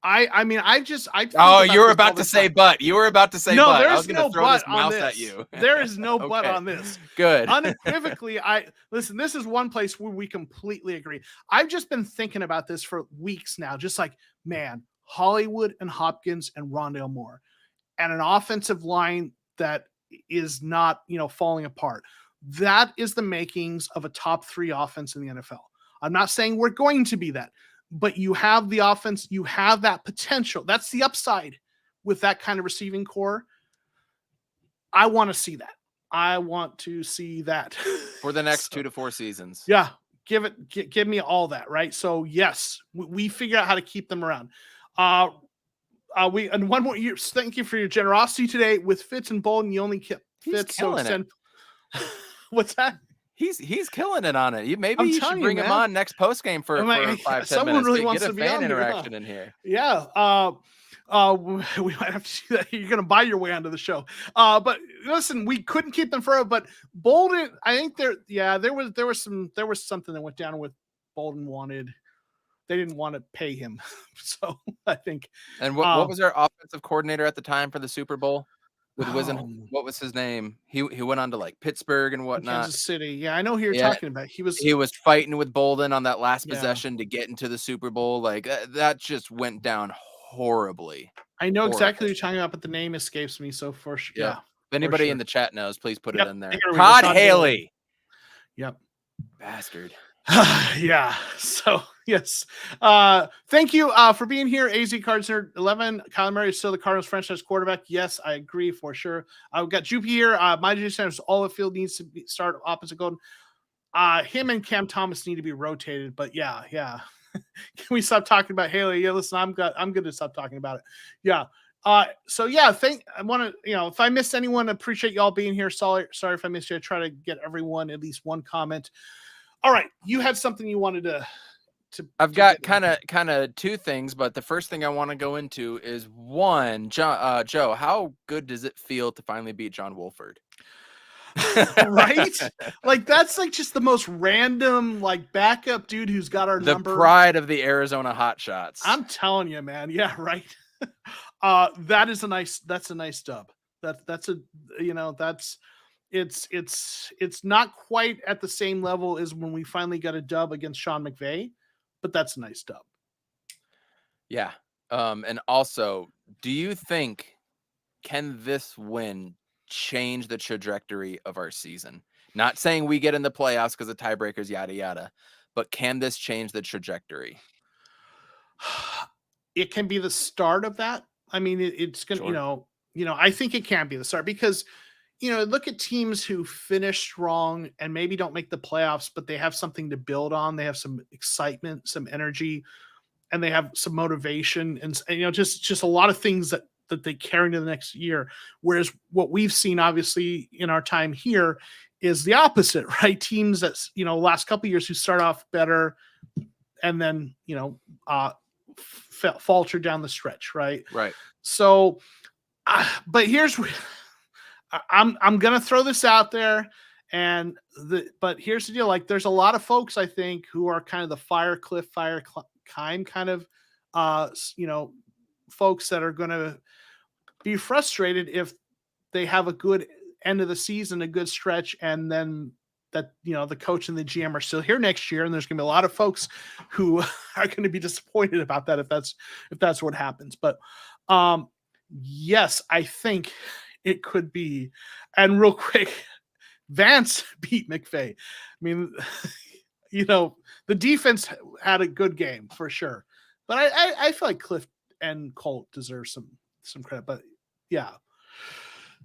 I mean, you were about to say but. You were about to say no, but. There's I was going to throw this mouse at you. There is no but on this. Good. Unequivocally, listen, this is one place where we completely agree. I've just been thinking about this for weeks now. Just like, man, Hollywood and Hopkins and Rondale Moore and an offensive line that is not, falling apart. That is the makings of a top 3 offense in the NFL. I'm not saying we're going to be that. But you have the offense, you have that potential. That's the upside with that kind of receiving core. I want to see that. For the next 2 to 4 seasons. Yeah. Give me all that. Right. So yes, we figure out how to keep them around. And one more year. Thank you for your generosity today with Fitz and Bolden. You only kept Fitz. What's that? He's killing it on it. Maybe you should bring him on next postgame for 5-10 minutes. Really wants get to a be fan on interaction here, in here. Yeah. We might have to do that. You're going to buy your way onto the show. But listen, we couldn't keep them forever. But Bolden, I think there was something that went down with Bolden they didn't want to pay him. So I think. And what was our offensive coordinator at the time for the Super Bowl? With what was his name? He went on to like Pittsburgh and whatnot. Kansas City. Yeah, I know who you're talking about. He was fighting with Bolden on that last possession to get into the Super Bowl. Like that just went down horribly. I know exactly what you're talking about, but the name escapes me. So for sure. Yeah. anybody sure. in the chat knows, please put it in there. Here we go. Todd Todd Haley. Yep. Bastard. Yeah. So yes. Thank you for being here. AZ Cards 11. Kyler Murray is still the Cardinals franchise quarterback. Yes, I agree for sure. We've got Jupe here. My Sanders, all the field needs to start opposite Golden. Him and Cam Thomas need to be rotated, but yeah. Can we stop talking about Haley? Yeah, listen, I'm good to stop talking about it. Yeah. So yeah, I want to, if I missed anyone, appreciate y'all being here. Sorry if I missed you. I try to get everyone at least one comment. All right, you had something you wanted to. I've got kind of two things, but the first thing I want to go into is one, Joe, how good does it feel to finally beat John Wolford? Right? Like that's like just the most random like backup dude who's got our number. The pride of the Arizona Hotshots. I'm telling you, man. Yeah, right. That's a nice dub. It's not quite at the same level as when we finally got a dub against Sean McVay, but that's a nice dub. Yeah. And also, do you think can this win change the trajectory of our season? Not saying we get in the playoffs because of tiebreakers, yada yada, but can this change the trajectory? It can be the start of that. I mean, it's gonna, Sure. I think it can be the start because, look at teams who finish strong and maybe don't make the playoffs, but they have something to build on. They have some excitement, some energy, and they have some motivation, and just a lot of things that they carry into the next year. Whereas what we've seen, obviously, in our time here, is the opposite, right? Teams that last couple of years who start off better, and then falter down the stretch, right? Right. So, but here's where I'm gonna throw this out there, but here's the deal: like, there's a lot of folks I think who are kind of the fire kind of, folks that are gonna be frustrated if they have a good end of the season, a good stretch, and then that the coach and the GM are still here next year, and there's gonna be a lot of folks who are going to be disappointed about that if that's what happens. But yes, I think it could be. And real quick, Vance beat McVay. I mean, the defense had a good game for sure, but I feel like Cliff and Colt deserve some credit. But yeah.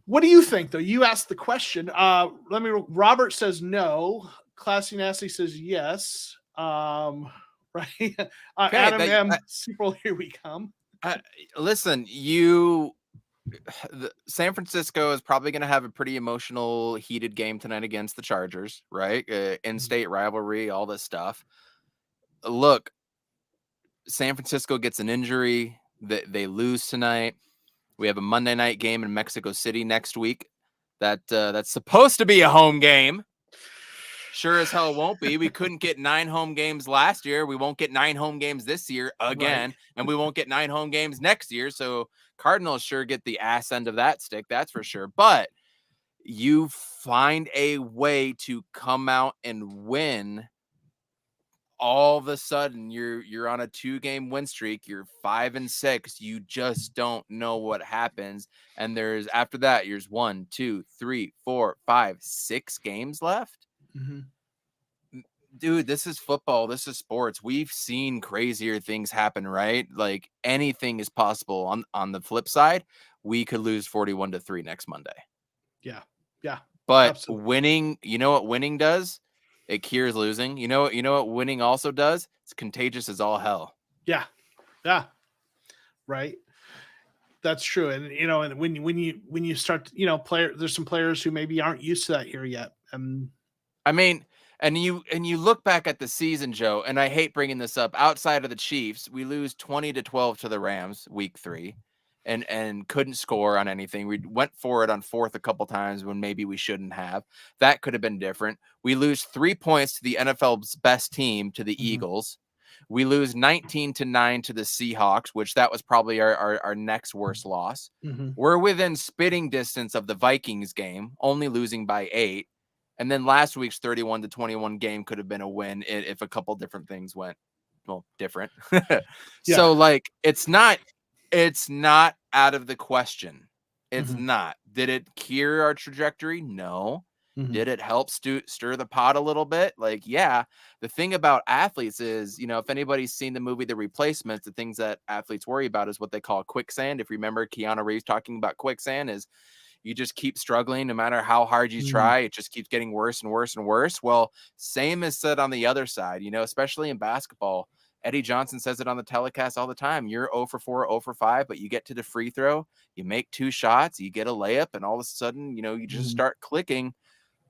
What do you think, though? You asked the question. Robert says no. Classy Nasty says yes. Right. Adam M. Super, here we come. Listen, San Francisco is probably going to have a pretty emotional, heated game tonight against the Chargers, right? In-state rivalry, all this stuff. Look, San Francisco gets an injury. They lose tonight. We have a Monday night game in Mexico City next week. That's supposed to be a home game. Sure as hell won't be. We couldn't get 9 home games last year. We won't get 9 home games this year again. Right. And we won't get 9 home games next year. So Cardinals sure get the ass end of that stick. That's for sure. But you find a way to come out and win. All of a sudden you're on a 2-game win streak. You're 5-6. You just don't know what happens. And after that, there's 1, 2, 3, 4, 5, 6 games left. Mm-hmm. Dude, this is football. This is sports. We've seen crazier things happen, right? Like anything is possible. On the flip side, we could lose 41-3 next Monday. Yeah. But absolutely. Winning, you know what winning does? It cures losing. You know what winning also does? It's contagious as all hell. Yeah. Right. That's true. And and when you start, there's some players who maybe aren't used to that here yet. I mean, and you look back at the season, Joe, and I hate bringing this up. Outside of the Chiefs, we lose 20-12 to the Rams week 3. And couldn't score on anything. We went for it on 4th a couple times when maybe we shouldn't have. That could have been different. We lose 3 points to the NFL's best team, to the mm-hmm. Eagles. We lose 19-9 to the Seahawks, which that was probably our next worst loss. Mm-hmm. We're within spitting distance of the Vikings game, only losing by 8. And then last week's 31-21 game could have been a win if a couple different things went different. Yeah. So like it's not out of the question It's Mhm. not. Did it cure our trajectory? No. Mhm. Did it help stir the pot a little bit? Like, yeah. The thing about athletes is, if anybody's seen the movie The Replacements, the things that athletes worry about is what they call quicksand. If you remember Keanu Reeves talking about quicksand, is you just keep struggling no matter how hard you Mhm. try. It just keeps getting worse and worse and worse. Well, same is said on the other side, especially in basketball. Eddie Johnson says it on the telecast all the time. You're 0 for 4, 0 for 5, but you get to the free throw, you make 2 shots, you get a layup, and all of a sudden, you just Mhm. start clicking.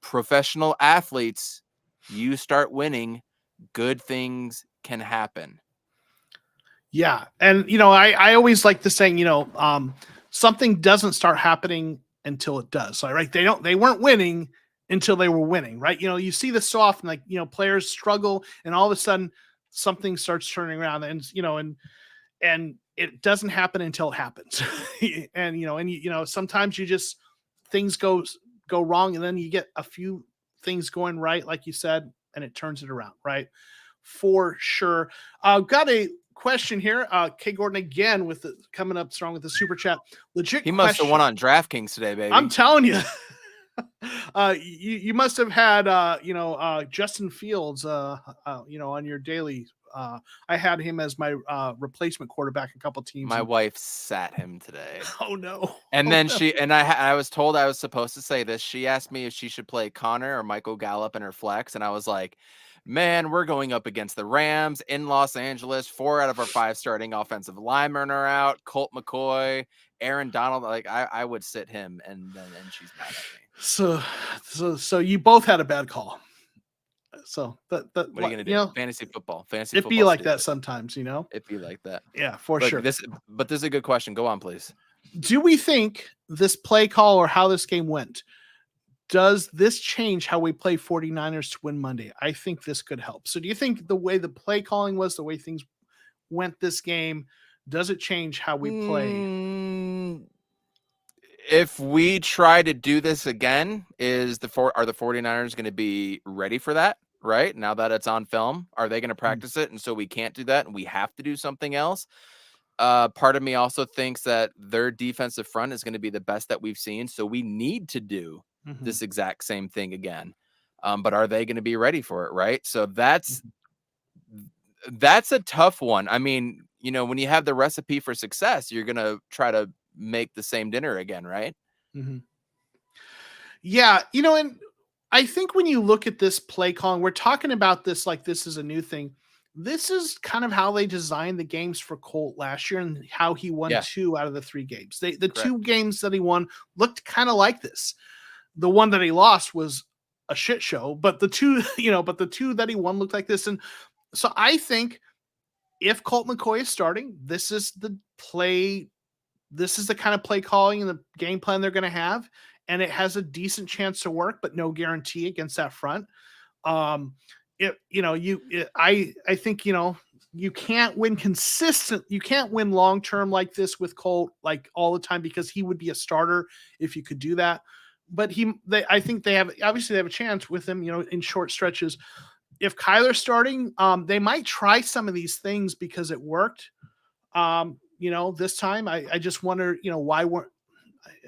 Professional athletes, you start winning, good things can happen. Yeah. And, I always like the saying, something doesn't start happening until it does. So, right. They weren't winning until they were winning, right? You see this so often, like, players struggle and all of a sudden something starts turning around and it doesn't happen until it happens. And sometimes things go wrong and then you get a few things going right, like you said, and it turns it around, right? For sure. Got a question here. K Gordon again coming up strong with the super chat. Legit He must have won question. on DraftKings today, baby. I'm telling you. You must have had Justin Fields on your daily. I had him as my replacement quarterback a couple teams. My wife sat him today. Oh no. And Oh, then no. I was told I was supposed to say this. She asked me if she should play Connor or Michael Gallup in her flex. And I was like, man, we're going up against the Rams in Los Angeles. 4 out of our 5 starting offensive linemen are out. Colt McCoy, Aaron Donald. Like I would sit him and she's mad at me. So you both had a bad call. So What are you gonna do? Fantasy it be football like that stupid. sometimes, It'd be like that. Yeah, for Look, sure. this is a good question. Go on, please. Do we think this play call or how this game went, does this change how we play 49ers to win Monday? I think this could help. So do you think the way the play calling was, the way things went this game, does it change how we play? If we try to do this again, are the 49ers going to be ready for that? Right now that it's on film, are they going to practice it? And so we can't do that and we have to do something else. Part of me also thinks that their defensive front is going to be the best that we've seen. So we need to do Mm-hmm. this exact same thing again. But are they going to be ready for it? Right. So that's a tough one. I mean, when you have the recipe for success, you're going to try to make the same dinner again. Right. Mm-hmm. Yeah. And I think when you look at this play calling, we're talking about this like this is a new thing. This is kind of how they designed the games for Colt last year and how he won 2 out of the 3 games. The Correct. 2 games that he won looked kind of like this. The one that he lost was a shit show, but the 2 that he won looked like this. And so I think if Colt McCoy is starting, this is the kind of play calling and the game plan they're going to have. And it has a decent chance to work, but no guarantee against that front. I think, you can't win consistent. You can't win long-term like this with Colt, like all the time, because he would be a starter if you could do that. But I think they have a chance with him, in short stretches. If Kyler's starting, they might try some of these things because it worked. This time I just wonder,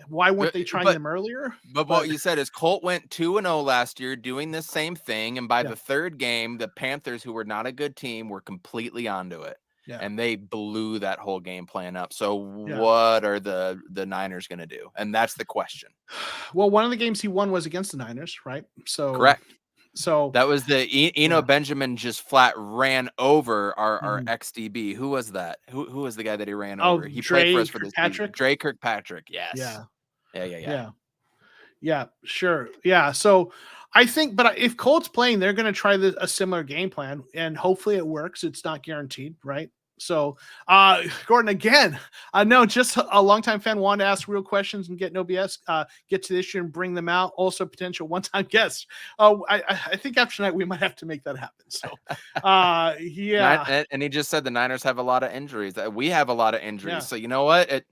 why weren't they trying them earlier? But what you said is Colt went 2-0 last year doing the same thing. And by the 3rd game, the Panthers, who were not a good team, were completely onto it. Yeah. And they blew that whole game plan up. So what are the Niners going to do? And that's the question. Well, one of the games he won was against the Niners, right? So correct. So that was the Eno Benjamin just flat ran over our XDB. Who was that? Who was the guy that he ran over? He played for us for this season. Dre Kirkpatrick. Yes. Yeah. Sure. Yeah. So I think, but if Colt's playing, they're going to try a similar game plan, and hopefully it works. It's not guaranteed, right? So, Gordon, again, I know just a longtime fan wanted to ask real questions and get no BS, get to the issue and bring them out. Also, potential one-time guests. I think after tonight we might have to make that happen. So, yeah. And he just said the Niners have a lot of injuries. We have a lot of injuries. Yeah. So you know what?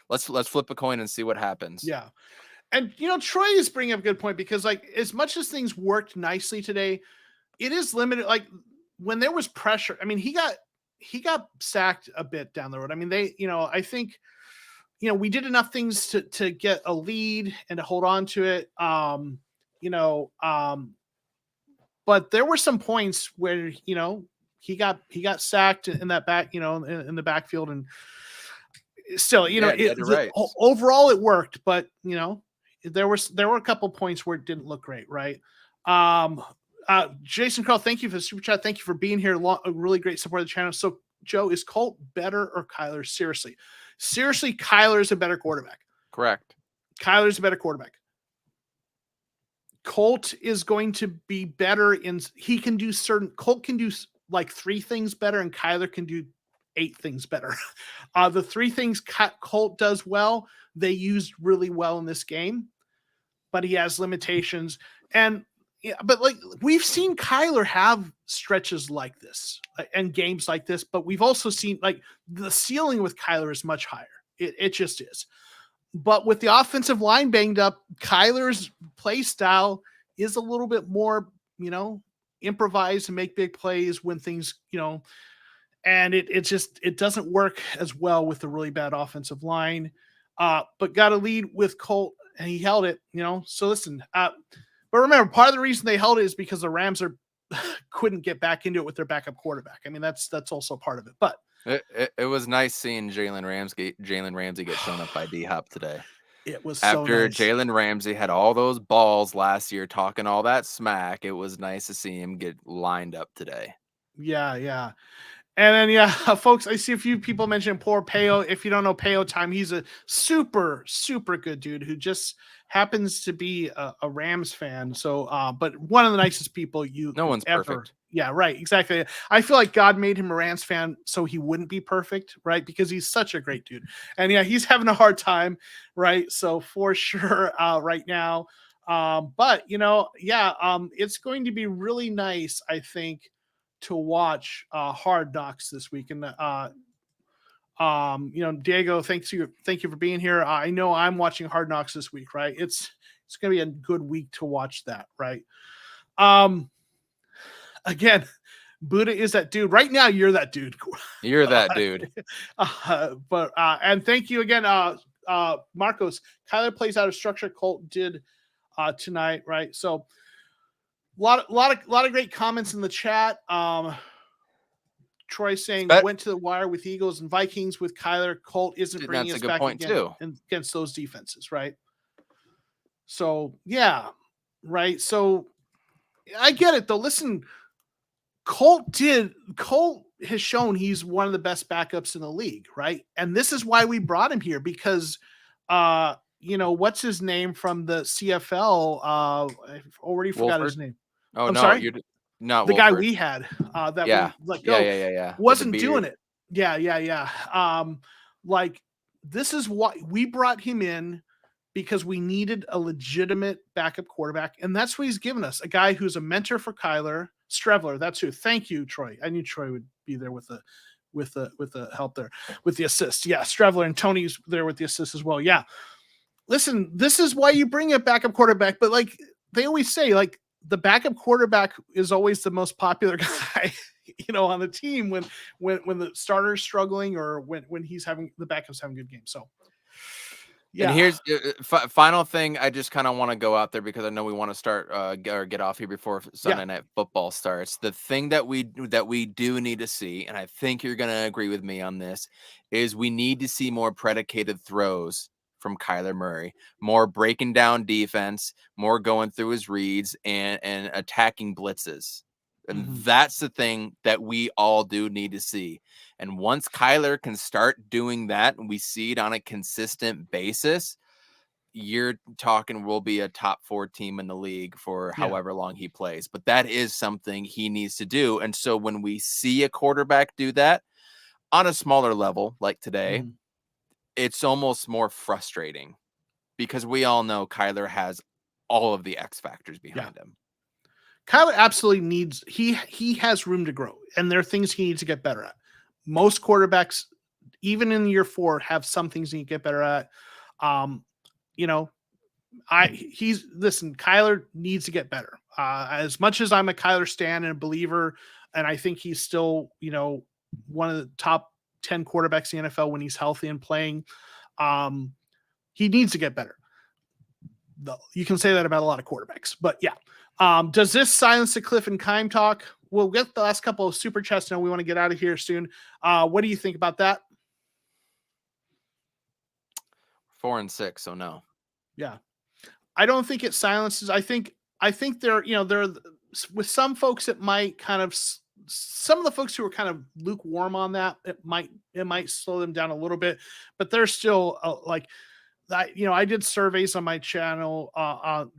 Let's flip a coin and see what happens. Yeah. And, Troy is bringing up a good point, because like as much as things worked nicely today, it is limited. Like when there was pressure, I mean, he got sacked a bit down the road. I mean, I think, we did enough things to get a lead and to hold on to it. But there were some points where, he got sacked in that back, in the backfield, and still, Yeah, dead to rights. overall it worked, but there were a couple points where it didn't look great, right? Jason Carl, thank you for the super chat. Thank you for being here. A really great support of the channel. So, Joe, is Colt better or Kyler? Seriously, Kyler's a better quarterback. Correct. Kyler's a better quarterback. Colt is going to be better Colt can do like 3 things better, and Kyler can do 8 things better. The 3 things Colt does well, they used really well in this game, but he has limitations. But like, we've seen Kyler have stretches like this and games like this, but we've also seen, like, the ceiling with Kyler is much higher. It just is. But with the offensive line banged up, Kyler's play style is a little bit more, improvise and make big plays when things, and it doesn't work as well with the really bad offensive line. But got a lead with Colt, and he held it, So listen, but remember, part of the reason they held it is because the Rams couldn't get back into it with their backup quarterback. I mean, that's also part of it. But it was nice seeing Jalen Ramsey get shown up by D-Hop today. It was after nice. Jalen Ramsey had all those balls last year talking all that smack. It was nice to see him get lined up today. Yeah. And then, folks, I see a few people mentioning poor Peo. If you don't know Peo Time, he's a super, super good dude who just happens to be a Rams fan. So, but one of the nicest people no one's ever. Perfect. Yeah, right. Exactly. I feel like God made him a Rams fan so he wouldn't be perfect, right? Because he's such a great dude. And he's having a hard time, right? So for sure, right now. But it's going to be really nice, I think, to watch Hard Knocks this week. And Diego, thank you for being here. I know I'm watching Hard Knocks this week, right? It's going to be a good week to watch that, right? Again, Budda is that dude. Right now, you're that dude. You're that dude. And thank you again, Marcos. Kyler plays out of structure. Colt did tonight, right? So a lot of great comments in the chat. Troy saying went to the wire with Eagles and Vikings with Kyler. Colt isn't bringing us back against those defenses, right? So yeah, right. So I get it though. Listen, Colt has shown he's one of the best backups in the league, right? And this is why we brought him here, because what's his name from the CFL? I've already forgot his name. Oh, I'm no, sorry? you're not the Wolford. guy we had that we let go. Yeah. Wasn't doing it. Yeah. Like, this is why we brought him in, because we needed a legitimate backup quarterback, and that's what he's given us. A guy who's a mentor for Kyler. Strevler, that's who. Thank you, Troy. I knew Troy would be there with the help there, with the assist. Yeah, Strevler and Tony's there with the assist as well. Yeah. Listen, this is why you bring a backup quarterback, but like they always say, like, the backup quarterback is always the most popular guy, on the team when the starter's struggling, or when he's having the backups having good games. So yeah. And here's final thing. I just kind of want to go out there because I know we want to start or get off here before Sunday Night Football starts. The thing that we do need to see, and I think you're going to agree with me on this, is we need to see more predicated throws from Kyler Murray, more breaking down defense, more going through his reads and attacking blitzes. And that's the thing that we all do need to see. And once Kyler can start doing that, and we see it on a consistent basis, you're talking we'll be a top 4 team in the league for however long he plays. But that is something he needs to do. And so when we see a quarterback do that on a smaller level, like today, it's almost more frustrating, because we all know Kyler has all of the X factors behind him. Kyler absolutely needs, he has room to grow, and there are things he needs to get better at. Most quarterbacks, even in year 4, have some things he need to get better at. Kyler needs to get better. As much as I'm a Kyler stan and a believer, and I think he's still, one of the top 10 quarterbacks in the NFL when he's healthy and playing. He needs to get better. You can say that about a lot of quarterbacks, but yeah. Does this silence the Cliff and Keim talk? We'll get the last couple of super chats now. We want to get out of here soon. What do you think about that? 4-6, so no. Yeah. I don't think it silences. I think there with some folks, it might kind of, some of the folks who are kind of lukewarm on that, it might slow them down a little bit, but they're still like, I did surveys on my channel,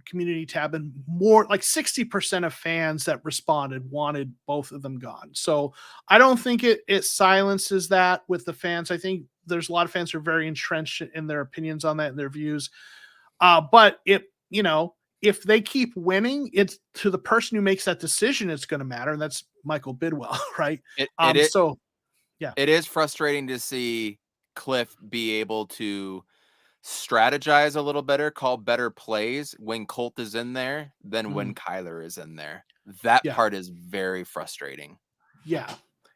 community tab, and more like 60% of fans that responded wanted both of them gone. So I don't think it silences that with the fans. I think there's a lot of fans who are very entrenched in their opinions on that and their views. But if they keep winning, it's to the person who makes that decision, it's going to matter. And that's Michael Bidwell, right? So yeah, it is frustrating to see Cliff be able to strategize a little better, call better plays when Colt is in there than when Kyler is in there. That part is very frustrating. Yeah.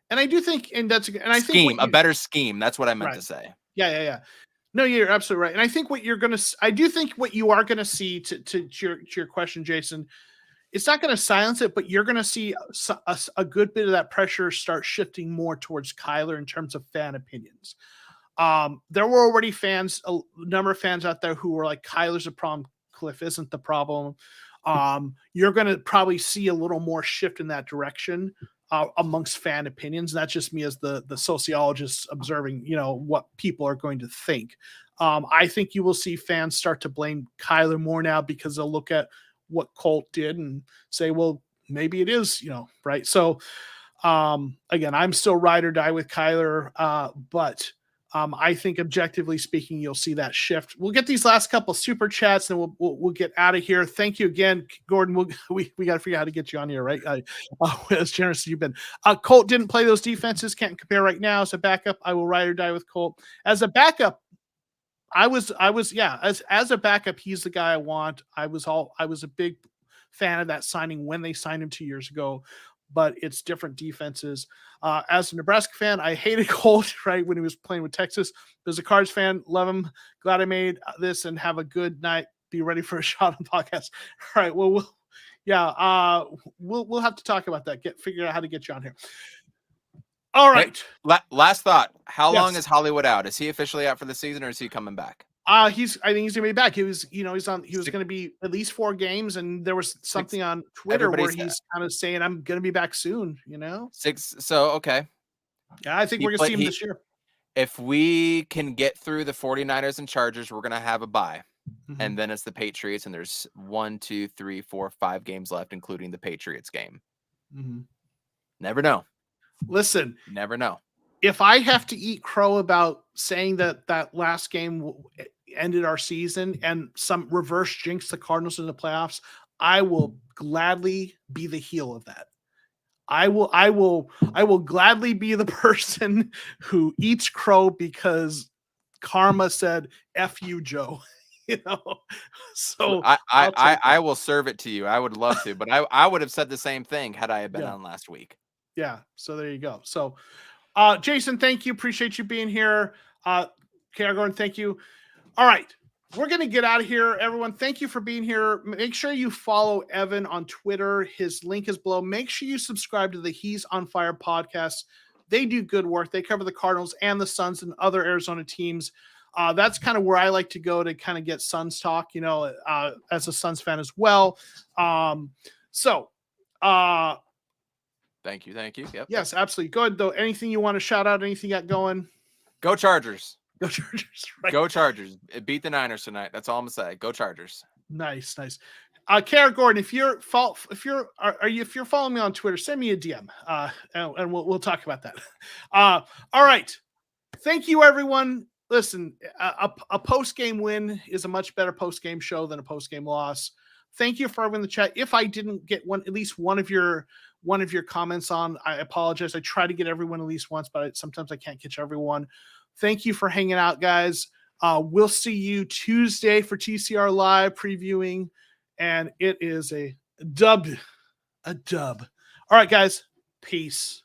And I do think, and I think a better scheme. That's what I meant to say. Yeah. No, you're absolutely right. And I think I do think what you are going to see to your question, Jason, it's not going to silence it, but you're going to see a good bit of that pressure start shifting more towards Kyler in terms of fan opinions. There were already a number of fans out there who were like, Kyler's a problem, Cliff isn't the problem. You're going to probably see a little more shift in that direction amongst fan opinions. And that's just me as the sociologist observing, what people are going to think. I think you will see fans start to blame Kyler more now because they'll look at what Colt did and say, well, maybe it is, right. So again, I'm still ride or die with Kyler, but I think objectively speaking, you'll see that shift. We'll get these last couple super chats and we'll get out of here. Thank you again, Gordon. We got to figure out how to get you on here, right? As generous as you've been. Colt didn't play those defenses. Can't compare right now. As a backup, I will ride or die with Colt. As a backup, as a backup, he's the guy I want. I was a big fan of that signing when they signed him 2 years ago. But it's different defenses. As a Nebraska fan, I hated Colt, right, when he was playing with Texas. As a Cards fan, love him. Glad I made this, and have a good night. Be ready for a shot on the podcast. All right, well, we'll have to talk about that. Figure out how to get you on here. All right. Hey, last thought. How long is Hollywood out? Is he officially out for the season, or is he coming back? I think he's gonna be back. He was gonna be at least 4 games, and there was something on Twitter where he's kind of saying, I'm gonna be back soon, 6. So okay. Yeah, I think we're gonna see him this year. If we can get through the 49ers and Chargers, we're gonna have a bye. And then it's the Patriots, and there's 1, 2, 3, 4, 5 games left, including the Patriots game. Never know. Listen, never know. If I have to eat crow about saying that last game ended our season and some reverse jinx the Cardinals in the playoffs, I will gladly be the heel of that. I will gladly be the person who eats crow because karma said F you, Joe. So I will serve it to you. I would love to, but I would have said the same thing had I had been on last week. Yeah. So there you go. So Jason, thank you. Appreciate you being here. Gordon, thank you. All right. We're going to get out of here, everyone. Thank you for being here. Make sure you follow Evan on Twitter. His link is below. Make sure you subscribe to the He's on Fire podcast. They do good work. They cover the Cardinals and the Suns and other Arizona teams. That's kind of where I like to go to kind of get Suns talk, as a Suns fan as well. Thank you. Yep. Yes, absolutely. Go ahead, though. Anything you want to shout out? Anything you got going? Go Chargers. Go Chargers. Right. Go Chargers. It beat the Niners tonight. That's all I'm gonna say. Go Chargers. Nice. Gordon, if you're following me on Twitter, send me a DM, and we'll talk about that. All right. Thank you, everyone. Listen, a post-game win is a much better post-game show than a post-game loss. Thank you for everyone in the chat. If I didn't get at least one of your comments on, I apologize. I try to get everyone at least once, but sometimes I can't catch everyone. Thank you for hanging out, guys. We'll see you Tuesday for TCR Live previewing, and it is a dub. All right, guys. Peace.